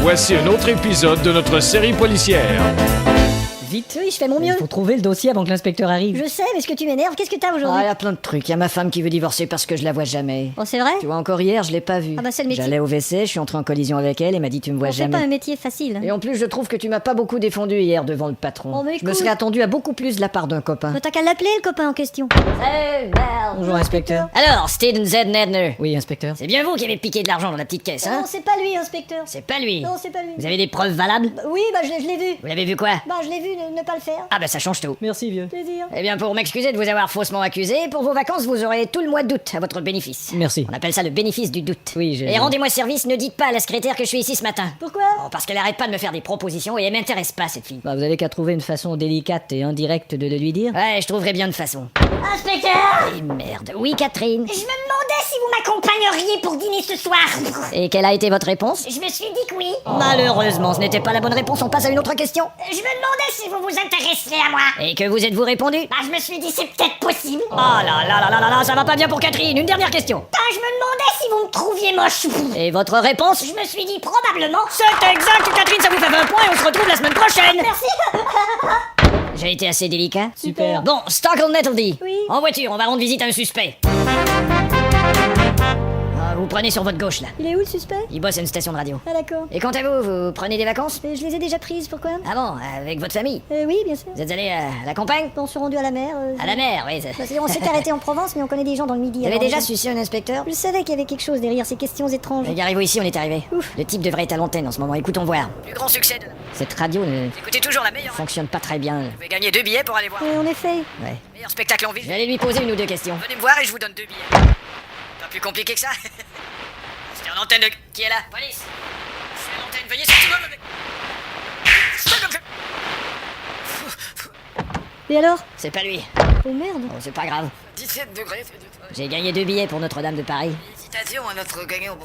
Voici un autre épisode de notre série policière. Vite. Oui, je fais mon mieux. Il faut trouver le dossier avant que l'inspecteur arrive. Je sais, mais ce que tu m'énerves, qu'est-ce que t'as Ah, aujourd'hui? il y a plein de trucs. Il y a ma femme qui veut divorcer parce que je la vois jamais. Oh, c'est vrai? Tu vois, encore hier, je l'ai pas vue. Ah bah, c'est le métier. J'allais au WC, je suis entré en collision avec elle et m'a dit tu me vois Bon, c'est pas jamais. un métier facile. Et en plus, je trouve que tu m'as pas beaucoup défendu hier devant le patron. Oh, mais je me écoute. serais attendu à beaucoup plus de la part d'un copain. Mais t'as qu'à l'appeler, le copain en question. Bonjour, inspecteur. Alors, Steven Z. Nedner, Oui, inspecteur. c'est bien vous qui avez piqué de l'argent dans la petite caisse, hein? Non, c'est pas lui, inspecteur. C'est pas lui. Non, c'est pas lui. Vous avez des preuves valables? Oui, bah, je l'ai vu. Vous l'avez vu quoi? Bah, je l'ai vu ne pas le faire. Ah bah ça change tout. Merci, vieux. Plaisir. Eh bien, pour m'excuser de vous avoir faussement accusé, pour vos vacances, vous aurez tout le mois d'août à votre bénéfice. Merci. On appelle ça le bénéfice du doute. Oui, j'ai... Et rendez-moi service, ne dites pas à la secrétaire que je suis ici ce matin. Pourquoi? Oh, parce qu'elle arrête pas de me faire des propositions et elle m'intéresse pas, cette fille. Bah, vous avez qu'à trouver une façon délicate et indirecte de le lui dire. Ouais, je trouverai bien de façon. Inspecteur! Et merde. Oui, Catherine. Je me demandais si vous m'accompagneriez pour dîner ce soir. Et quelle a été votre réponse? Je me suis dit que oui. Malheureusement, ce n'était pas la bonne réponse, on passe à une autre question. Je me demandais si vous vous intéressiez à moi. Et que vous êtes-vous répondu? Bah, je me suis dit c'est peut-être possible. Oh là là là là là là, ça va pas bien pour Catherine. Une dernière question. Bah, je me demandais si vous me trouviez moche. Et votre réponse? Je me suis dit probablement. C'est exact, Catherine, ça vous fait 20 points et on se retrouve la semaine prochaine. Merci. J'ai été assez délicat. Super. Bon, Stockholm Nettledy. Oui. En voiture, on va rendre visite à un suspect. Ah, vous prenez sur votre gauche là. Il est où le suspect? Il bosse à une station de radio. Ah, d'accord. Et quant à vous, vous prenez des vacances? Mais je les ai déjà prises, pourquoi? Ah bon, avec votre famille? Oui, bien sûr. Vous êtes allé à la campagne? On s'est rendu à la mer. À la mer, oui. Bah, c'est-à-dire, on s'est arrêté en Provence, mais on connaît des gens dans le Midi. Vous avez alors, déjà je- sucé un inspecteur? Je savais qu'il y avait quelque chose derrière ces questions étranges. Garez-vous ici, on est arrivé. Ouf. Le type devrait être à l'antenne en ce moment, écoutons voir. Plus grand succès de... Cette radio ne Écoutez toujours la meilleure. fonctionne pas très bien. Vous pouvez gagner 2 billets pour aller voir. Oui, en effet. Ouais. Meilleur spectacle en ville. Je vais aller lui poser une ou deux questions. Venez me voir et je vous donne 2 billets. Pas plus compliqué que ça. C'était en antenne de... Qui est là? Police. Je suis à l'antenne, veuillez sortir avec... Et alors? C'est pas lui. Oh merde. Oh, c'est pas grave. 17 degrés. J'ai gagné 2 billets pour Notre-Dame de Paris. Félicitations à notre gagnant.